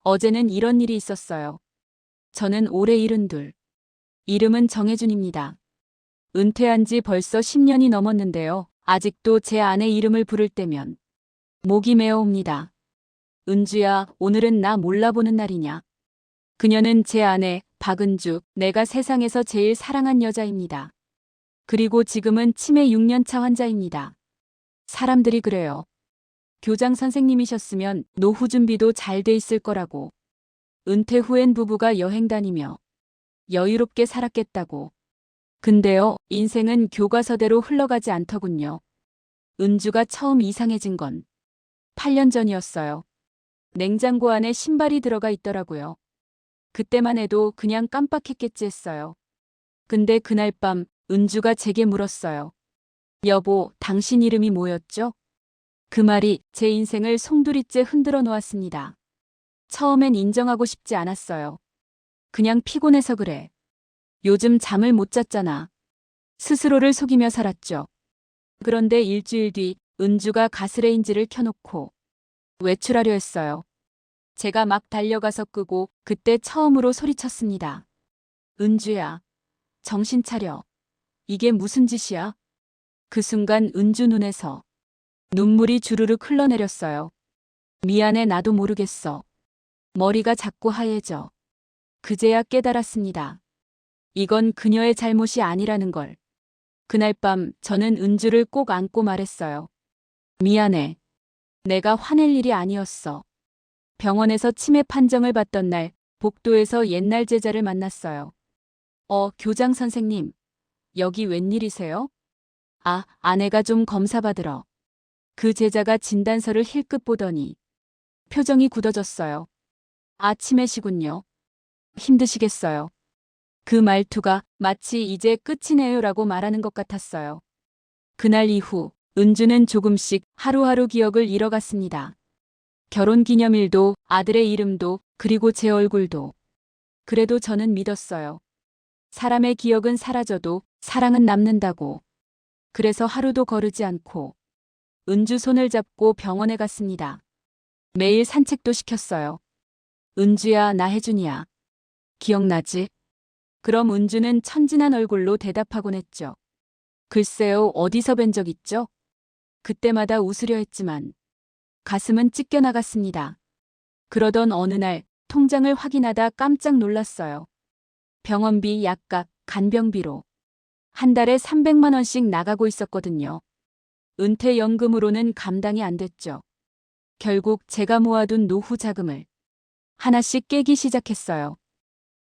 어제는 이런 일이 있었어요. 저는 올해 72. 이름은 정혜준입니다. 은퇴한 지 벌써 10년이 넘었는데요. 아직도 제 아내 이름을 부를 때면 목이 메어옵니다. 은주야, 오늘은 나 몰라보는 날이냐? 그녀는 제 아내, 박은주, 내가 세상에서 제일 사랑한 여자입니다. 그리고 지금은 치매 6년차 환자입니다. 사람들이 그래요. 교장 선생님이셨으면 노후 준비도 잘 돼 있을 거라고. 은퇴 후엔 부부가 여행 다니며 여유롭게 살았겠다고. 근데요, 인생은 교과서대로 흘러가지 않더군요. 은주가 처음 이상해진 건 8년 전이었어요. 냉장고 안에 신발이 들어가 있더라고요. 그때만 해도 그냥 깜빡했겠지 했어요. 근데 그날 밤 은주가 제게 물었어요. 여보, 당신 이름이 뭐였죠? 그 말이 제 인생을 송두리째 흔들어 놓았습니다. 처음엔 인정하고 싶지 않았어요. 그냥 피곤해서 그래. 요즘 잠을 못 잤잖아. 스스로를 속이며 살았죠. 그런데 일주일 뒤 은주가 가스레인지를 켜놓고 외출하려 했어요. 제가 막 달려가서 끄고 그때 처음으로 소리쳤습니다. 은주야, 정신 차려. 이게 무슨 짓이야? 그 순간 은주 눈에서 눈물이 주르륵 흘러내렸어요. 미안해, 나도 모르겠어. 머리가 자꾸 하얘져. 그제야 깨달았습니다. 이건 그녀의 잘못이 아니라는 걸. 그날 밤 저는 은주를 꼭 안고 말했어요. 미안해. 내가 화낼 일이 아니었어. 병원에서 치매 판정을 받던 날 복도에서 옛날 제자를 만났어요. 교장 선생님. 여기 웬일이세요? 아, 아내가 좀 검사 받으러. 그 제자가 진단서를 힐끗 보더니 표정이 굳어졌어요. 아, 치매시군요. 힘드시겠어요. 그 말투가 마치 이제 끝이네요라고 말하는 것 같았어요. 그날 이후 은주는 조금씩 하루하루 기억을 잃어갔습니다. 결혼기념일도, 아들의 이름도, 그리고 제 얼굴도. 그래도 저는 믿었어요. 사람의 기억은 사라져도 사랑은 남는다고. 그래서 하루도 거르지 않고 은주 손을 잡고 병원에 갔습니다. 매일 산책도 시켰어요. 은주야, 나 혜준이야. 기억나지? 그럼 은주는 천진한 얼굴로 대답하곤 했죠. 글쎄요, 어디서 뵌 적 있죠? 그때마다 웃으려 했지만 가슴은 찢겨나갔습니다. 그러던 어느 날 통장을 확인하다 깜짝 놀랐어요. 병원비, 약값, 간병비로 한 달에 300만 원씩 나가고 있었거든요. 은퇴연금으로는 감당이 안 됐죠. 결국 제가 모아둔 노후 자금을 하나씩 깨기 시작했어요.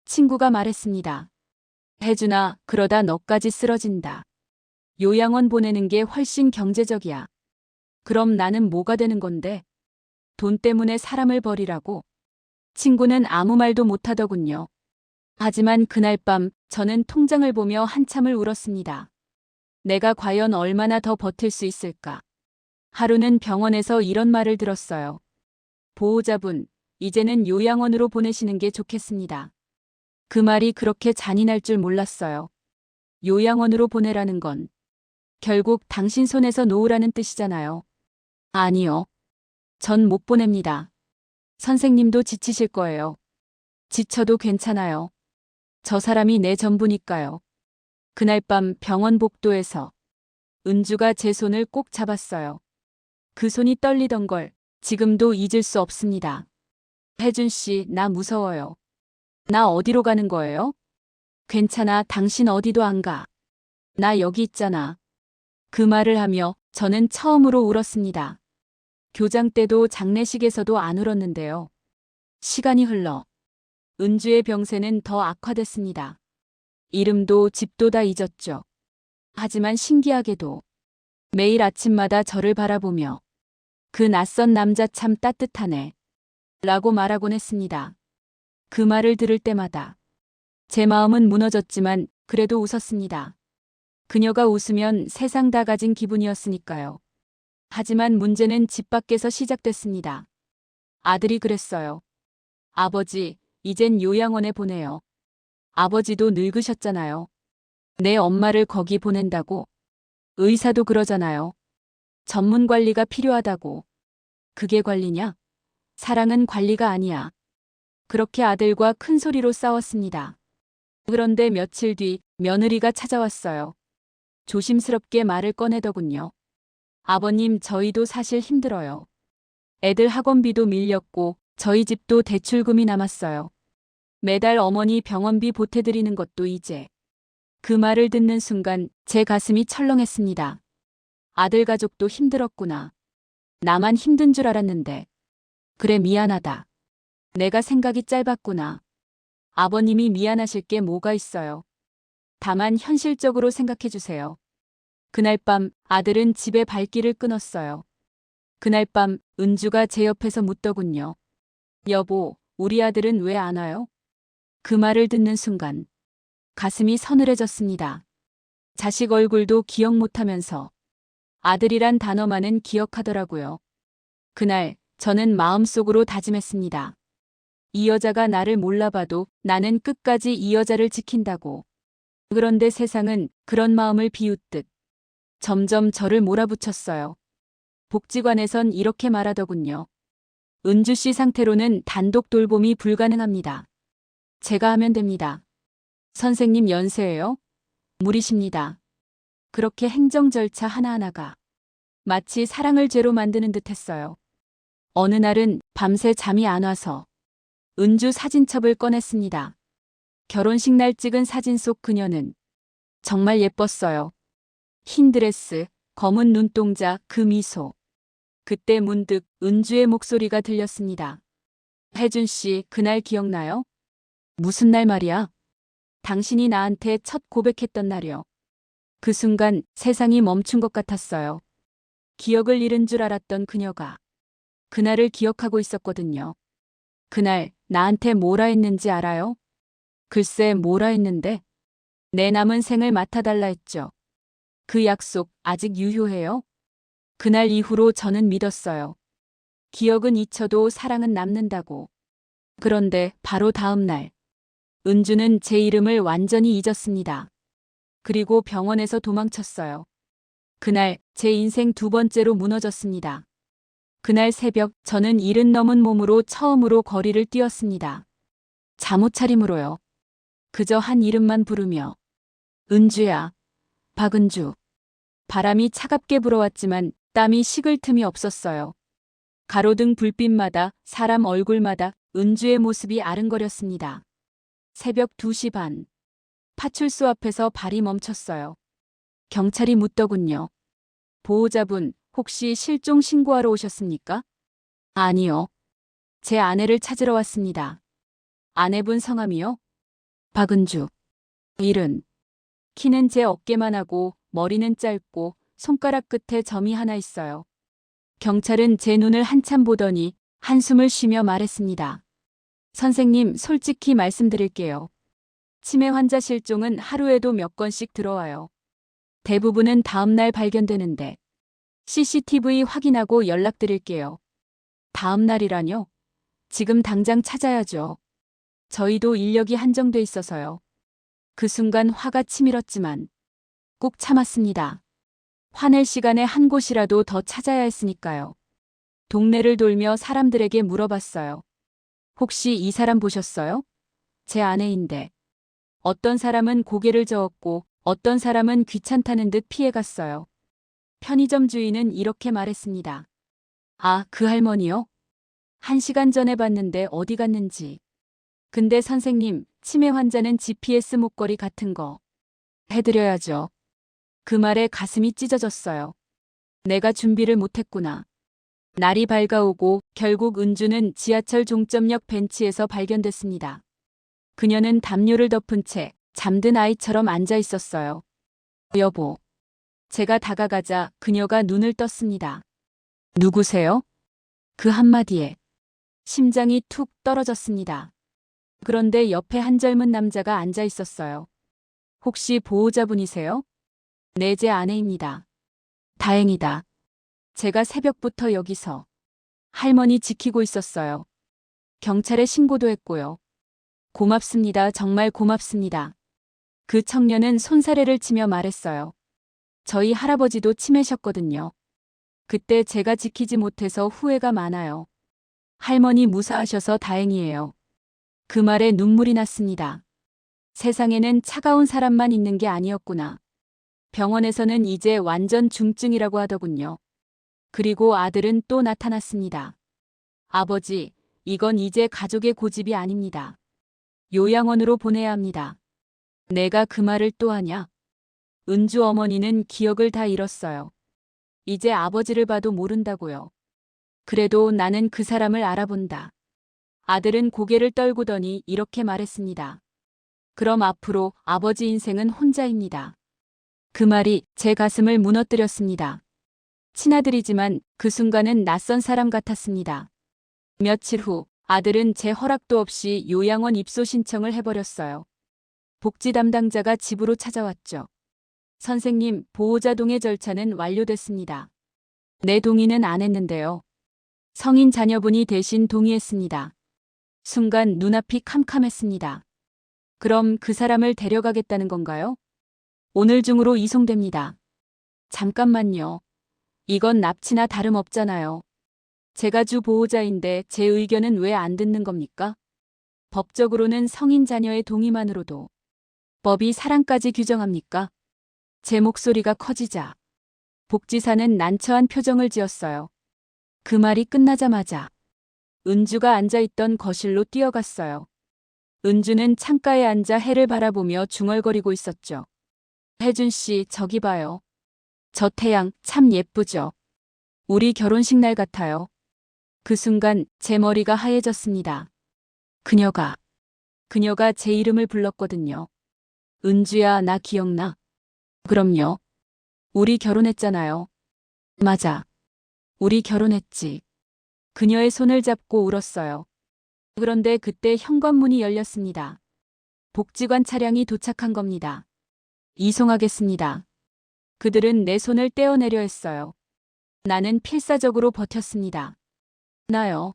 친구가 말했습니다. 혜준아, 그러다 너까지 쓰러진다. 요양원 보내는 게 훨씬 경제적이야. 그럼 나는 뭐가 되는 건데? 돈 때문에 사람을 버리라고? 친구는 아무 말도 못하더군요. 하지만 그날 밤 저는 통장을 보며 한참을 울었습니다. 내가 과연 얼마나 더 버틸 수 있을까? 하루는 병원에서 이런 말을 들었어요. 보호자분, 이제는 요양원으로 보내시는 게 좋겠습니다. 그 말이 그렇게 잔인할 줄 몰랐어요. 요양원으로 보내라는 건 결국 당신 손에서 놓으라는 뜻이잖아요. 아니요. 전 못 보냅니다. 선생님도 지치실 거예요. 지쳐도 괜찮아요. 저 사람이 내 전부니까요. 그날 밤 병원 복도에서 은주가 제 손을 꼭 잡았어요. 그 손이 떨리던 걸 지금도 잊을 수 없습니다. 혜준 씨, 나 무서워요. 나 어디로 가는 거예요? 괜찮아, 당신 어디도 안 가. 나 여기 있잖아. 그 말을 하며 저는 처음으로 울었습니다. 교장 때도 장례식에서도 안 울었는데요. 시간이 흘러 은주의 병세는 더 악화됐습니다. 이름도 집도 다 잊었죠. 하지만 신기하게도 매일 아침마다 저를 바라보며 그 낯선 남자 참 따뜻하네 라고 말하곤 했습니다. 그 말을 들을 때마다 제 마음은 무너졌지만 그래도 웃었습니다. 그녀가 웃으면 세상 다 가진 기분이었으니까요. 하지만 문제는 집 밖에서 시작됐습니다. 아들이 그랬어요. 아버지, 이젠 요양원에 보내요. 아버지도 늙으셨잖아요. 내 엄마를 거기 보낸다고? 의사도 그러잖아요. 전문 관리가 필요하다고. 그게 관리냐? 사랑은 관리가 아니야. 그렇게 아들과 큰 소리로 싸웠습니다. 그런데 며칠 뒤 며느리가 찾아왔어요. 조심스럽게 말을 꺼내더군요. 아버님, 저희도 사실 힘들어요. 애들 학원비도 밀렸고 저희 집도 대출금이 남았어요. 매달 어머니 병원비 보태드리는 것도 이제. 그 말을 듣는 순간 제 가슴이 철렁했습니다. 아들 가족도 힘들었구나. 나만 힘든 줄 알았는데. 그래, 미안하다. 내가 생각이 짧았구나. 아버님이 미안하실 게 뭐가 있어요. 다만 현실적으로 생각해 주세요. 그날 밤 아들은 집에 발길을 끊었어요. 그날 밤 은주가 제 옆에서 묻더군요. 여보, 우리 아들은 왜 안 와요? 그 말을 듣는 순간 가슴이 서늘해졌습니다. 자식 얼굴도 기억 못하면서 아들이란 단어만은 기억하더라고요. 그날 저는 마음속으로 다짐했습니다. 이 여자가 나를 몰라봐도 나는 끝까지 이 여자를 지킨다고. 그런데 세상은 그런 마음을 비웃듯 점점 저를 몰아붙였어요. 복지관에선 이렇게 말하더군요. 은주 씨 상태로는 단독 돌봄이 불가능합니다. 제가 하면 됩니다. 선생님 연세예요? 무리십니다. 그렇게 행정 절차 하나하나가 마치 사랑을 죄로 만드는 듯 했어요. 어느 날은 밤새 잠이 안 와서 은주 사진첩을 꺼냈습니다. 결혼식 날 찍은 사진 속 그녀는 정말 예뻤어요. 흰 드레스, 검은 눈동자, 그 미소. 그때 문득 은주의 목소리가 들렸습니다. 혜준 씨, 그날 기억나요? 무슨 날 말이야? 당신이 나한테 첫 고백했던 날이요. 그 순간 세상이 멈춘 것 같았어요. 기억을 잃은 줄 알았던 그녀가 그날을 기억하고 있었거든요. 그날 나한테 뭐라 했는지 알아요? 글쎄, 뭐라 했는데? 내 남은 생을 맡아달라 했죠. 그 약속 아직 유효해요? 그날 이후로 저는 믿었어요. 기억은 잊혀도 사랑은 남는다고. 그런데 바로 다음 날 은주는 제 이름을 완전히 잊었습니다. 그리고 병원에서 도망쳤어요. 그날 제 인생 두 번째로 무너졌습니다. 그날 새벽 저는 70 넘은 몸으로 처음으로 거리를 뛰었습니다. 잠옷 차림으로요. 그저 한 이름만 부르며. 은주야. 박은주. 바람이 차갑게 불어왔지만 땀이 식을 틈이 없었어요. 가로등 불빛마다 사람 얼굴마다 은주의 모습이 아른거렸습니다. 새벽 2시 반. 파출소 앞에서 발이 멈췄어요. 경찰이 묻더군요. 보호자분, 혹시 실종 신고하러 오셨습니까? 아니요. 제 아내를 찾으러 왔습니다. 아내분 성함이요? 박은주. 일은. 키는 제 어깨만 하고 머리는 짧고 손가락 끝에 점이 하나 있어요. 경찰은 제 눈을 한참 보더니 한숨을 쉬며 말했습니다. 선생님, 솔직히 말씀드릴게요. 치매 환자 실종은 하루에도 몇 건씩 들어와요. 대부분은 다음 날 발견되는데 CCTV 확인하고 연락드릴게요. 다음 날이라뇨? 지금 당장 찾아야죠. 저희도 인력이 한정돼 있어서요. 그 순간 화가 치밀었지만 꾹 참았습니다. 화낼 시간에 한 곳이라도 더 찾아야 했으니까요. 동네를 돌며 사람들에게 물어봤어요. 혹시 이 사람 보셨어요? 제 아내인데. 어떤 사람은 고개를 저었고 어떤 사람은 귀찮다는 듯 피해갔어요. 편의점 주인은 이렇게 말했습니다. 아, 그 할머니요? 1시간 전에 봤는데 어디 갔는지. 근데 선생님, 치매 환자는 GPS 목걸이 같은 거 해드려야죠. 그 말에 가슴이 찢어졌어요. 내가 준비를 못했구나. 날이 밝아오고 결국 은주는 지하철 종점역 벤치에서 발견됐습니다. 그녀는 담요를 덮은 채 잠든 아이처럼 앉아 있었어요. 여보. 제가 다가가자 그녀가 눈을 떴습니다. 누구세요? 그 한마디에 심장이 툭 떨어졌습니다. 그런데 옆에 한 젊은 남자가 앉아 있었어요. 혹시 보호자분이세요? 네, 제 아내입니다. 다행이다. 제가 새벽부터 여기서 할머니 지키고 있었어요. 경찰에 신고도 했고요. 고맙습니다. 정말 고맙습니다. 그 청년은 손사래를 치며 말했어요. 저희 할아버지도 치매셨거든요. 그때 제가 지키지 못해서 후회가 많아요. 할머니 무사하셔서 다행이에요. 그 말에 눈물이 났습니다. 세상에는 차가운 사람만 있는 게 아니었구나. 병원에서는 이제 완전 중증이라고 하더군요. 그리고 아들은 또 나타났습니다. 아버지, 이건 이제 가족의 고집이 아닙니다. 요양원으로 보내야 합니다. 내가 그 말을 또 하냐? 은주 어머니는 기억을 다 잃었어요. 이제 아버지를 봐도 모른다고요. 그래도 나는 그 사람을 알아본다. 아들은 고개를 떨구더니 이렇게 말했습니다. 그럼 앞으로 아버지 인생은 혼자입니다. 그 말이 제 가슴을 무너뜨렸습니다. 친아들이지만 그 순간은 낯선 사람 같았습니다. 며칠 후 아들은 제 허락도 없이 요양원 입소 신청을 해버렸어요. 복지 담당자가 집으로 찾아왔죠. 선생님, 보호자 동의 절차는 완료됐습니다. 내 동의는 안 했는데요. 성인 자녀분이 대신 동의했습니다. 순간 눈앞이 캄캄했습니다. 그럼 그 사람을 데려가겠다는 건가요? 오늘 중으로 이송됩니다. 잠깐만요. 이건 납치나 다름없잖아요. 제가 주 보호자인데 제 의견은 왜 안 듣는 겁니까? 법적으로는 성인 자녀의 동의만으로도 법이 사랑까지 규정합니까? 제 목소리가 커지자 복지사는 난처한 표정을 지었어요. 그 말이 끝나자마자 은주가 앉아있던 거실로 뛰어갔어요. 은주는 창가에 앉아 해를 바라보며 중얼거리고 있었죠. 혜준 씨, 저기 봐요. 저 태양 참 예쁘죠? 우리 결혼식 날 같아요. 그 순간 제 머리가 하얘졌습니다. 그녀가 제 이름을 불렀거든요. 은주야, 나 기억나? 그럼요. 우리 결혼했잖아요. 맞아. 우리 결혼했지. 그녀의 손을 잡고 울었어요. 그런데 그때 현관문이 열렸습니다. 복지관 차량이 도착한 겁니다. 이송하겠습니다. 그들은 내 손을 떼어내려 했어요. 나는 필사적으로 버텼습니다. 나요.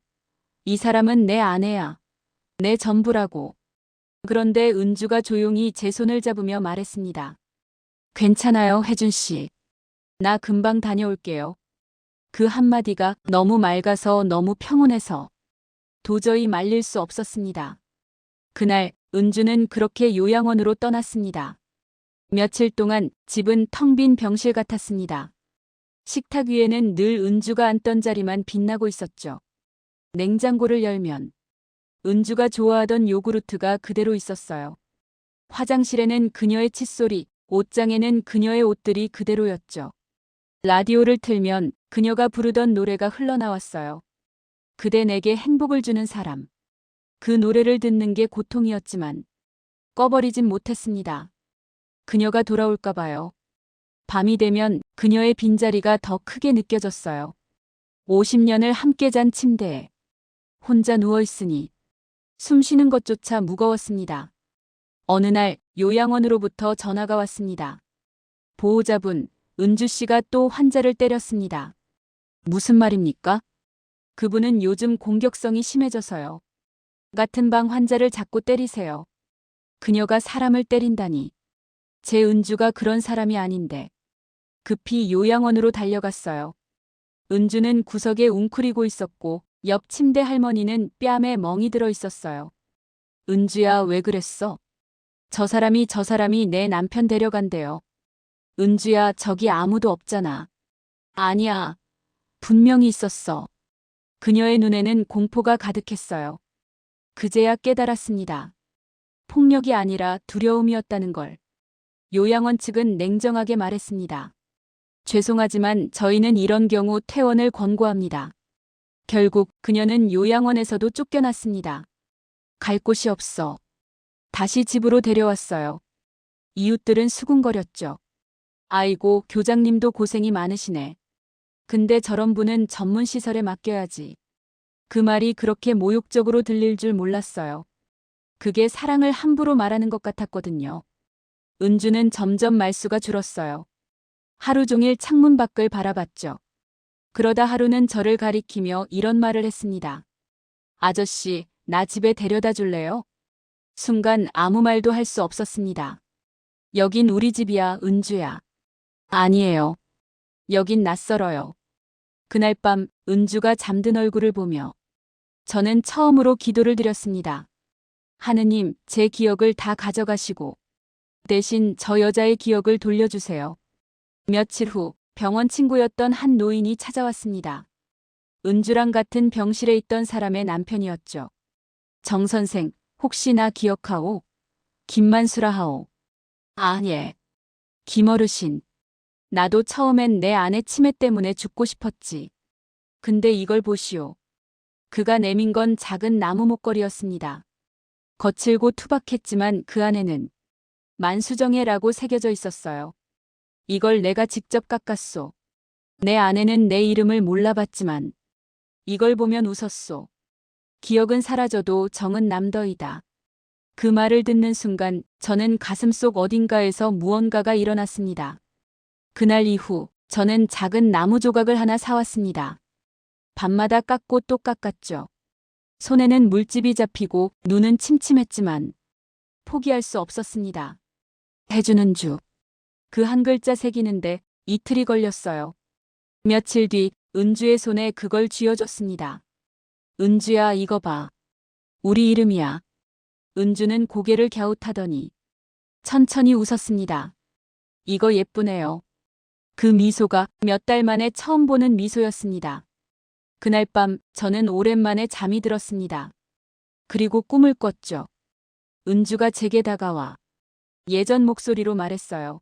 이 사람은 내 아내야. 내 전부라고. 그런데 은주가 조용히 제 손을 잡으며 말했습니다. 괜찮아요, 혜준 씨. 나 금방 다녀올게요. 그 한마디가 너무 맑아서 너무 평온해서 도저히 말릴 수 없었습니다. 그날 은주는 그렇게 요양원으로 떠났습니다. 며칠 동안 집은 텅 빈 병실 같았습니다. 식탁 위에는 늘 은주가 앉던 자리만 빛나고 있었죠. 냉장고를 열면 은주가 좋아하던 요구르트가 그대로 있었어요. 화장실에는 그녀의 칫솔이, 옷장에는 그녀의 옷들이 그대로였죠. 라디오를 틀면 그녀가 부르던 노래가 흘러나왔어요. 그대 내게 행복을 주는 사람. 그 노래를 듣는 게 고통이었지만 꺼버리진 못했습니다. 그녀가 돌아올까 봐요. 밤이 되면 그녀의 빈자리가 더 크게 느껴졌어요. 50년을 함께 잔 침대에 혼자 누워있으니 숨 쉬는 것조차 무거웠습니다. 어느 날 요양원으로부터 전화가 왔습니다. 보호자분, 은주 씨가 또 환자를 때렸습니다. 무슨 말입니까? 그분은 요즘 공격성이 심해져서요. 같은 방 환자를 자꾸 때리세요. 그녀가 사람을 때린다니. 제 은주가 그런 사람이 아닌데. 급히 요양원으로 달려갔어요. 은주는 구석에 웅크리고 있었고 옆 침대 할머니는 뺨에 멍이 들어 있었어요. 은주야, 왜 그랬어? 저 사람이 내 남편 데려간대요. 은주야, 저기 아무도 없잖아. 아니야. 분명히 있었어. 그녀의 눈에는 공포가 가득했어요. 그제야 깨달았습니다. 폭력이 아니라 두려움이었다는 걸. 요양원 측은 냉정하게 말했습니다. 죄송하지만 저희는 이런 경우 퇴원을 권고합니다. 결국 그녀는 요양원에서도 쫓겨났습니다. 갈 곳이 없어. 다시 집으로 데려왔어요. 이웃들은 수군거렸죠. 아이고, 교장님도 고생이 많으시네. 근데 저런 분은 전문시설에 맡겨야지. 그 말이 그렇게 모욕적으로 들릴 줄 몰랐어요. 그게 사랑을 함부로 말하는 것 같았거든요. 은주는 점점 말수가 줄었어요. 하루 종일 창문 밖을 바라봤죠. 그러다 하루는 저를 가리키며 이런 말을 했습니다. 아저씨, 나 집에 데려다 줄래요? 순간 아무 말도 할 수 없었습니다. 여긴 우리 집이야, 은주야. 아니에요. 여긴 낯설어요. 그날 밤 은주가 잠든 얼굴을 보며 저는 처음으로 기도를 드렸습니다. 하느님, 제 기억을 다 가져가시고 대신 저 여자의 기억을 돌려주세요. 며칠 후 병원 친구였던 한 노인이 찾아왔습니다. 은주랑 같은 병실에 있던 사람의 남편이었죠. 정 선생, 혹시 나 기억하오? 김만수라 하오. 아, 예. 김어르신. 나도 처음엔 내 아내 치매 때문에 죽고 싶었지. 근데 이걸 보시오. 그가 내민 건 작은 나무 목걸이였습니다. 거칠고 투박했지만 그 안에는 만수정애라고 새겨져 있었어요. 이걸 내가 직접 깎았소. 내 아내는 내 이름을 몰라봤지만 이걸 보면 웃었소. 기억은 사라져도 정은 남더이다. 그 말을 듣는 순간 저는 가슴속 어딘가에서 무언가가 일어났습니다. 그날 이후 저는 작은 나무 조각을 하나 사왔습니다. 밤마다 깎고 또 깎았죠. 손에는 물집이 잡히고 눈은 침침했지만 포기할 수 없었습니다. 해주는 주. 그 한 글자 새기는데 이틀이 걸렸어요. 며칠 뒤 은주의 손에 그걸 쥐어줬습니다. 은주야, 이거 봐. 우리 이름이야. 은주는 고개를 갸웃하더니 천천히 웃었습니다. 이거 예쁘네요. 그 미소가 몇 달 만에 처음 보는 미소였습니다. 그날 밤 저는 오랜만에 잠이 들었습니다. 그리고 꿈을 꿨죠. 은주가 제게 다가와 예전 목소리로 말했어요.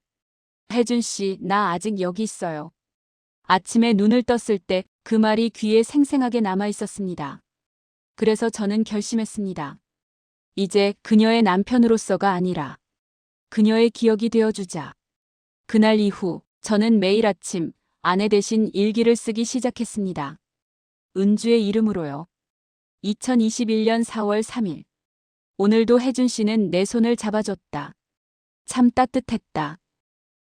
혜준 씨, 나 아직 여기 있어요. 아침에 눈을 떴을 때 그 말이 귀에 생생하게 남아 있었습니다. 그래서 저는 결심했습니다. 이제 그녀의 남편으로서가 아니라 그녀의 기억이 되어주자. 그날 이후 저는 매일 아침 아내 대신 일기를 쓰기 시작했습니다. 은주의 이름으로요. 2021년 4월 3일. 오늘도 혜준 씨는 내 손을 잡아줬다. 참 따뜻했다.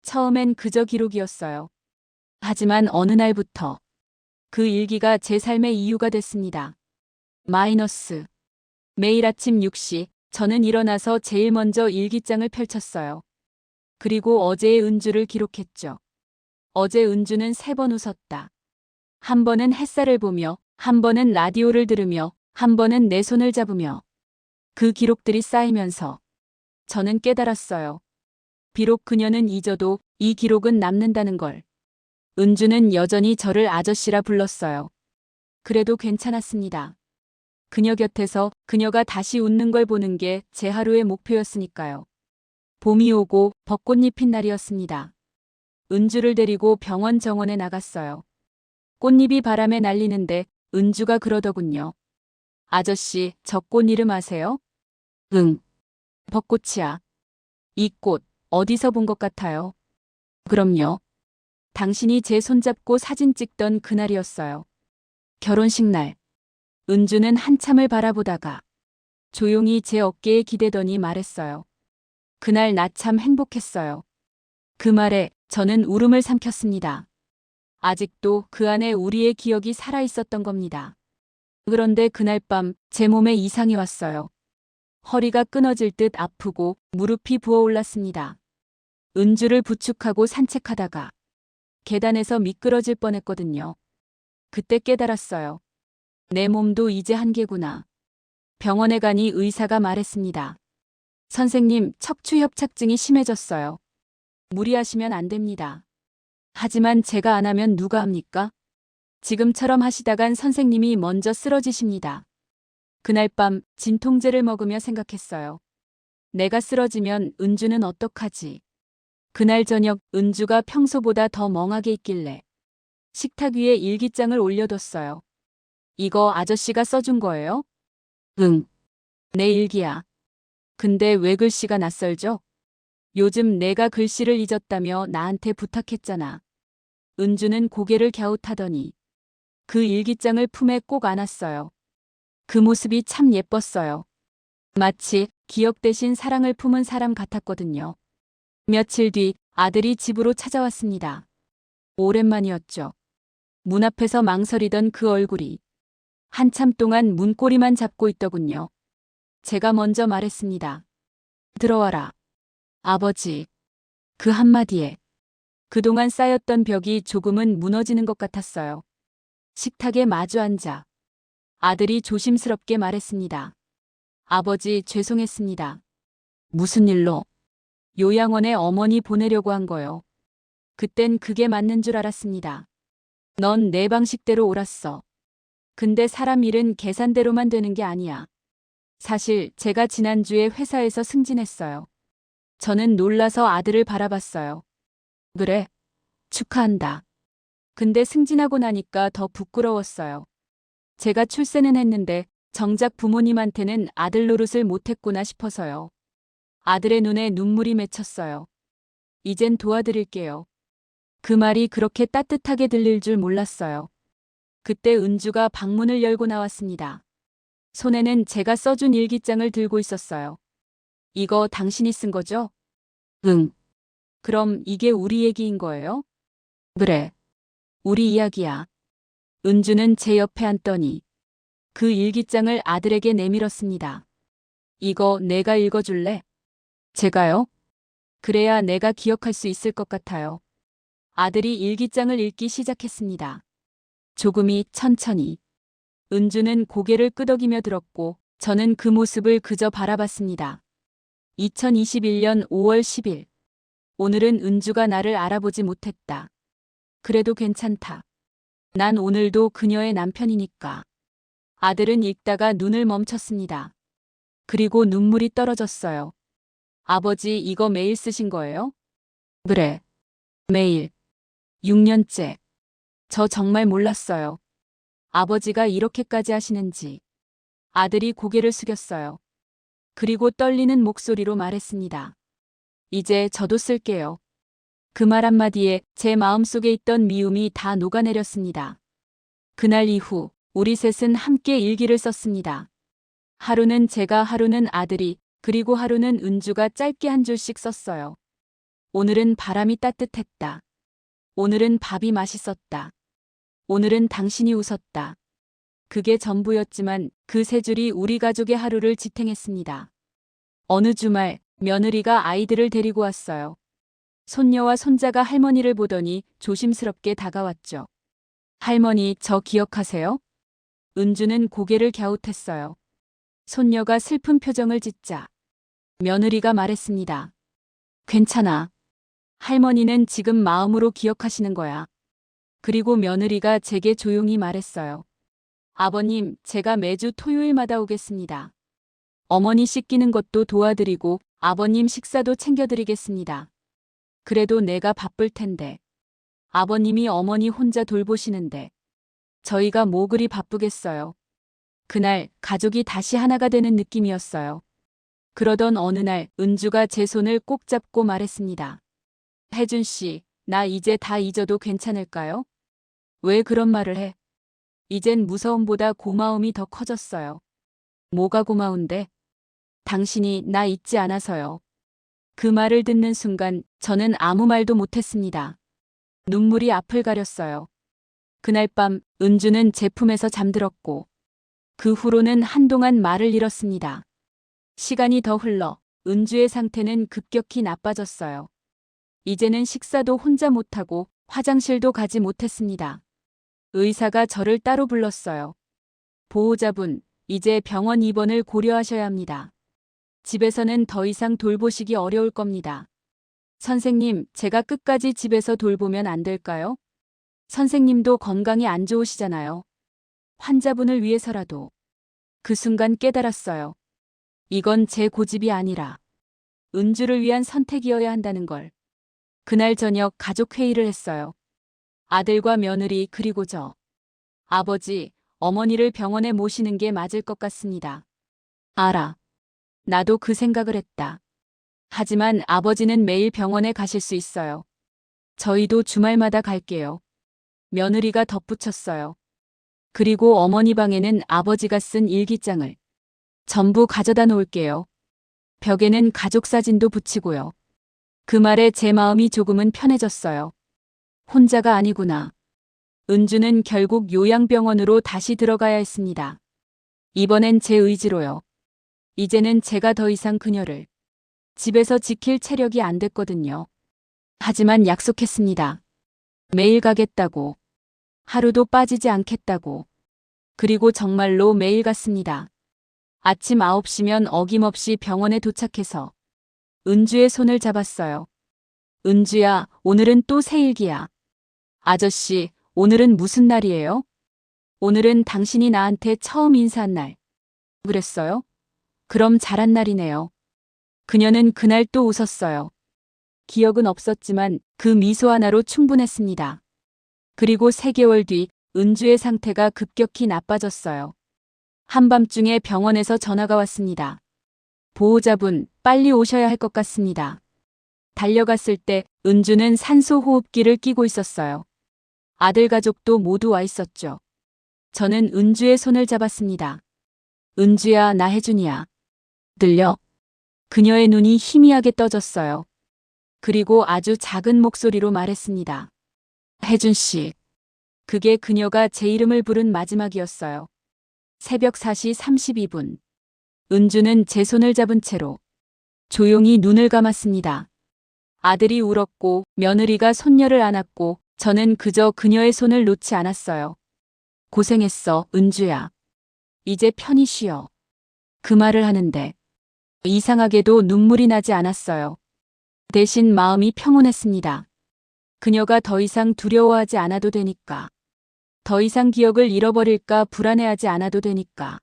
처음엔 그저 기록이었어요. 하지만 어느 날부터 그 일기가 제 삶의 이유가 됐습니다. 마이너스. 매일 아침 6시 저는 일어나서 제일 먼저 일기장을 펼쳤어요. 그리고 어제의 은주를 기록했죠. 어제 은주는 3번 웃었다. 한 번은 햇살을 보며, 한 번은 라디오를 들으며, 한 번은 내 손을 잡으며. 그 기록들이 쌓이면서 저는 깨달았어요. 비록 그녀는 잊어도 이 기록은 남는다는 걸. 은주는 여전히 저를 아저씨라 불렀어요. 그래도 괜찮았습니다. 그녀 곁에서 그녀가 다시 웃는 걸 보는 게 제 하루의 목표였으니까요. 봄이 오고 벚꽃이 핀 날이었습니다. 은주를 데리고 병원 정원에 나갔어요. 꽃잎이 바람에 날리는데 은주가 그러더군요. 아저씨, 저 꽃 이름 아세요? 응. 벚꽃이야. 이 꽃 어디서 본 것 같아요? 그럼요. 당신이 제 손잡고 사진 찍던 그날이었어요. 결혼식 날. 은주는 한참을 바라보다가 조용히 제 어깨에 기대더니 말했어요. 그날 나 참 행복했어요. 그 말에 저는 울음을 삼켰습니다. 아직도 그 안에 우리의 기억이 살아있었던 겁니다. 그런데 그날 밤 제 몸에 이상이 왔어요. 허리가 끊어질 듯 아프고 무릎이 부어올랐습니다. 은주를 부축하고 산책하다가 계단에서 미끄러질 뻔했거든요. 그때 깨달았어요. 내 몸도 이제 한계구나. 병원에 가니 의사가 말했습니다. 선생님, 척추협착증이 심해졌어요. 무리하시면 안 됩니다. 하지만 제가 안 하면 누가 합니까? 지금처럼 하시다간 선생님이 먼저 쓰러지십니다. 그날 밤 진통제를 먹으며 생각했어요. 내가 쓰러지면 은주는 어떡하지? 그날 저녁 은주가 평소보다 더 멍하게 있길래 식탁 위에 일기장을 올려뒀어요. 이거 아저씨가 써준 거예요? 응. 내 일기야. 근데 왜 글씨가 낯설죠? 요즘 내가 글씨를 잊었다며 나한테 부탁했잖아. 은주는 고개를 갸웃하더니 그 일기장을 품에 꼭 안았어요. 그 모습이 참 예뻤어요. 마치 기억 대신 사랑을 품은 사람 같았거든요. 며칠 뒤 아들이 집으로 찾아왔습니다. 오랜만이었죠. 문 앞에서 망설이던 그 얼굴이 한참 동안 문고리만 잡고 있더군요. 제가 먼저 말했습니다. 들어와라. 아버지. 그 한마디에 그동안 쌓였던 벽이 조금은 무너지는 것 같았어요. 식탁에 마주 앉아 아들이 조심스럽게 말했습니다. 아버지 죄송했습니다. 무슨 일로? 요양원에 어머니 보내려고 한 거요. 그땐 그게 맞는 줄 알았습니다. 넌 내 방식대로 옳았어. 근데 사람 일은 계산대로만 되는 게 아니야. 사실 제가 지난주에 회사에서 승진했어요. 저는 놀라서 아들을 바라봤어요. 그래, 축하한다. 근데 승진하고 나니까 더 부끄러웠어요. 제가 출세는 했는데 정작 부모님한테는 아들 노릇을 못했구나 싶어서요. 아들의 눈에 눈물이 맺혔어요. 이젠 도와드릴게요. 그 말이 그렇게 따뜻하게 들릴 줄 몰랐어요. 그때 은주가 방문을 열고 나왔습니다. 손에는 제가 써준 일기장을 들고 있었어요. 이거 당신이 쓴 거죠? 응. 그럼 이게 우리 얘기인 거예요? 그래. 우리 이야기야. 은주는 제 옆에 앉더니 그 일기장을 아들에게 내밀었습니다. 이거 내가 읽어줄래? 제가요? 그래야 내가 기억할 수 있을 것 같아요. 아들이 일기장을 읽기 시작했습니다. 조금이 천천히. 은주는 고개를 끄덕이며 들었고 저는 그 모습을 그저 바라봤습니다. 2021년 5월 10일. 오늘은 은주가 나를 알아보지 못했다. 그래도 괜찮다. 난 오늘도 그녀의 남편이니까. 아들은 읽다가 눈을 멈췄습니다. 그리고 눈물이 떨어졌어요. 아버지 이거 매일 쓰신 거예요? 그래. 매일. 6년째. 저 정말 몰랐어요. 아버지가 이렇게까지 하시는지. 아들이 고개를 숙였어요. 그리고 떨리는 목소리로 말했습니다. 이제 저도 쓸게요. 그 말 한마디에 제 마음속에 있던 미움이 다 녹아내렸습니다. 그날 이후 우리 셋은 함께 일기를 썼습니다. 하루는 제가, 하루는 아들이, 그리고 하루는 은주가 짧게 한 줄씩 썼어요. 오늘은 바람이 따뜻했다. 오늘은 밥이 맛있었다. 오늘은 당신이 웃었다. 그게 전부였지만 그 세 줄이 우리 가족의 하루를 지탱했습니다. 어느 주말 며느리가 아이들을 데리고 왔어요. 손녀와 손자가 할머니를 보더니 조심스럽게 다가왔죠. 할머니, 저 기억하세요? 은주는 고개를 갸웃했어요. 손녀가 슬픈 표정을 짓자 며느리가 말했습니다. 괜찮아. 할머니는 지금 마음으로 기억하시는 거야. 그리고 며느리가 제게 조용히 말했어요. 아버님, 제가 매주 토요일마다 오겠습니다. 어머니 씻기는 것도 도와드리고 아버님 식사도 챙겨드리겠습니다. 그래도 내가 바쁠 텐데. 아버님이 어머니 혼자 돌보시는데. 저희가 뭐 그리 바쁘겠어요. 그날 가족이 다시 하나가 되는 느낌이었어요. 그러던 어느 날 은주가 제 손을 꼭 잡고 말했습니다. 혜준 씨, 나 이제 다 잊어도 괜찮을까요? 왜 그런 말을 해? 이젠 무서움보다 고마움이 더 커졌어요. 뭐가 고마운데? 당신이 나 잊지 않아서요. 그 말을 듣는 순간 저는 아무 말도 못했습니다. 눈물이 앞을 가렸어요. 그날 밤 은주는 제 품에서 잠들었고 그 후로는 한동안 말을 잃었습니다. 시간이 더 흘러 은주의 상태는 급격히 나빠졌어요. 이제는 식사도 혼자 못하고 화장실도 가지 못했습니다. 의사가 저를 따로 불렀어요. 보호자분, 이제 병원 입원을 고려하셔야 합니다. 집에서는 더 이상 돌보시기 어려울 겁니다. 선생님, 제가 끝까지 집에서 돌보면 안 될까요? 선생님도 건강이 안 좋으시잖아요. 환자분을 위해서라도. 그 순간 깨달았어요. 이건 제 고집이 아니라 은주를 위한 선택이어야 한다는 걸. 그날 저녁 가족 회의를 했어요. 아들과 며느리 그리고 저. 아버지, 어머니를 병원에 모시는 게 맞을 것 같습니다. 알아. 나도 그 생각을 했다. 하지만 아버지는 매일 병원에 가실 수 있어요. 저희도 주말마다 갈게요. 며느리가 덧붙였어요. 그리고 어머니 방에는 아버지가 쓴 일기장을 전부 가져다 놓을게요. 벽에는 가족 사진도 붙이고요. 그 말에 제 마음이 조금은 편해졌어요. 혼자가 아니구나. 은주는 결국 요양병원으로 다시 들어가야 했습니다. 이번엔 제 의지로요. 이제는 제가 더 이상 그녀를 집에서 지킬 체력이 안 됐거든요. 하지만 약속했습니다. 매일 가겠다고. 하루도 빠지지 않겠다고. 그리고 정말로 매일 갔습니다. 아침 9시면 어김없이 병원에 도착해서 은주의 손을 잡았어요. 은주야, 오늘은 또 생일기야. 아저씨, 오늘은 무슨 날이에요? 오늘은 당신이 나한테 처음 인사한 날. 그랬어요? 그럼 잘한 날이네요. 그녀는 그날 또 웃었어요. 기억은 없었지만 그 미소 하나로 충분했습니다. 그리고 3개월 뒤 은주의 상태가 급격히 나빠졌어요. 한밤중에 병원에서 전화가 왔습니다. 보호자분, 빨리 오셔야 할 것 같습니다. 달려갔을 때 은주는 산소 호흡기를 끼고 있었어요. 아들 가족도 모두 와 있었죠. 저는 은주의 손을 잡았습니다. 은주야, 나 혜준이야. 들려? 그녀의 눈이 희미하게 떠졌어요. 그리고 아주 작은 목소리로 말했습니다. 혜준 씨. 그게 그녀가 제 이름을 부른 마지막이었어요. 새벽 4시 32분. 은주는 제 손을 잡은 채로 조용히 눈을 감았습니다. 아들이 울었고 며느리가 손녀를 안았고 저는 그저 그녀의 손을 놓지 않았어요. 고생했어, 은주야. 이제 편히 쉬어. 그 말을 하는데 이상하게도 눈물이 나지 않았어요. 대신 마음이 평온했습니다. 그녀가 더 이상 두려워하지 않아도 되니까. 더 이상 기억을 잃어버릴까 불안해하지 않아도 되니까.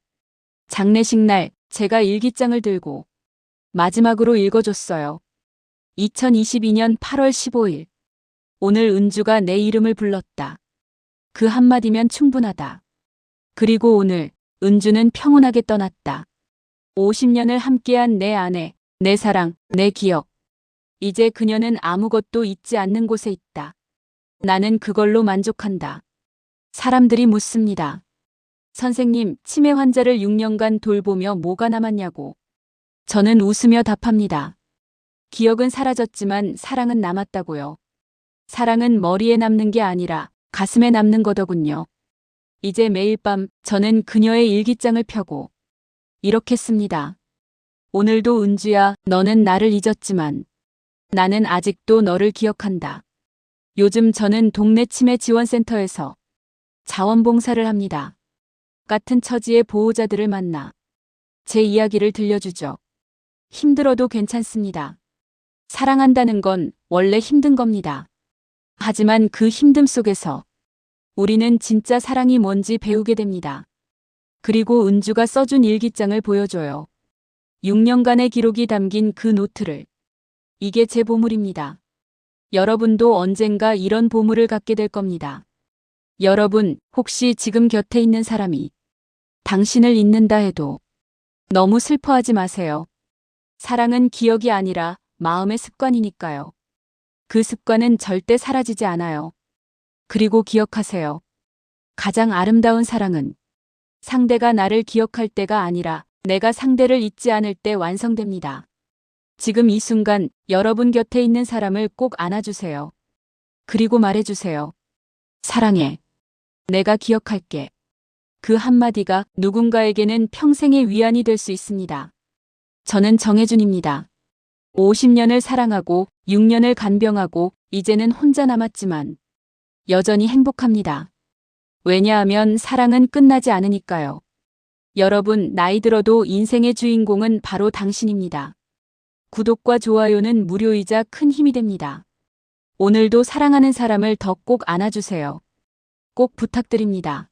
장례식 날 제가 일기장을 들고 마지막으로 읽어줬어요. 2022년 8월 15일. 오늘 은주가 내 이름을 불렀다. 그 한마디면 충분하다. 그리고 오늘 은주는 평온하게 떠났다. 50년을 함께한 내 아내, 내 사랑, 내 기억. 이제 그녀는 아무것도 잊지 않는 곳에 있다. 나는 그걸로 만족한다. 사람들이 묻습니다. 선생님, 치매 환자를 6년간 돌보며 뭐가 남았냐고. 저는 웃으며 답합니다. 기억은 사라졌지만 사랑은 남았다고요. 사랑은 머리에 남는 게 아니라 가슴에 남는 거더군요. 이제 매일 밤 저는 그녀의 일기장을 펴고 이렇게 씁니다. 오늘도 은주야, 너는 나를 잊었지만 나는 아직도 너를 기억한다. 요즘 저는 동네 치매 지원센터에서 자원봉사를 합니다. 같은 처지의 보호자들을 만나 제 이야기를 들려주죠. 힘들어도 괜찮습니다. 사랑한다는 건 원래 힘든 겁니다. 하지만 그 힘듦 속에서 우리는 진짜 사랑이 뭔지 배우게 됩니다. 그리고 은주가 써준 일기장을 보여줘요. 6년간의 기록이 담긴 그 노트를. 이게 제 보물입니다. 여러분도 언젠가 이런 보물을 갖게 될 겁니다. 여러분, 혹시 지금 곁에 있는 사람이 당신을 잊는다 해도 너무 슬퍼하지 마세요. 사랑은 기억이 아니라 마음의 습관이니까요. 그 습관은 절대 사라지지 않아요. 그리고 기억하세요. 가장 아름다운 사랑은 상대가 나를 기억할 때가 아니라 내가 상대를 잊지 않을 때 완성됩니다. 지금 이 순간 여러분 곁에 있는 사람을 꼭 안아주세요. 그리고 말해주세요. 사랑해. 내가 기억할게. 그 한마디가 누군가에게는 평생의 위안이 될 수 있습니다. 저는 정혜준입니다. 50년을 사랑하고 6년을 간병하고 이제는 혼자 남았지만 여전히 행복합니다. 왜냐하면 사랑은 끝나지 않으니까요. 여러분, 나이 들어도 인생의 주인공은 바로 당신입니다. 구독과 좋아요는 무료이자 큰 힘이 됩니다. 오늘도 사랑하는 사람을 더 꼭 안아주세요. 꼭 부탁드립니다.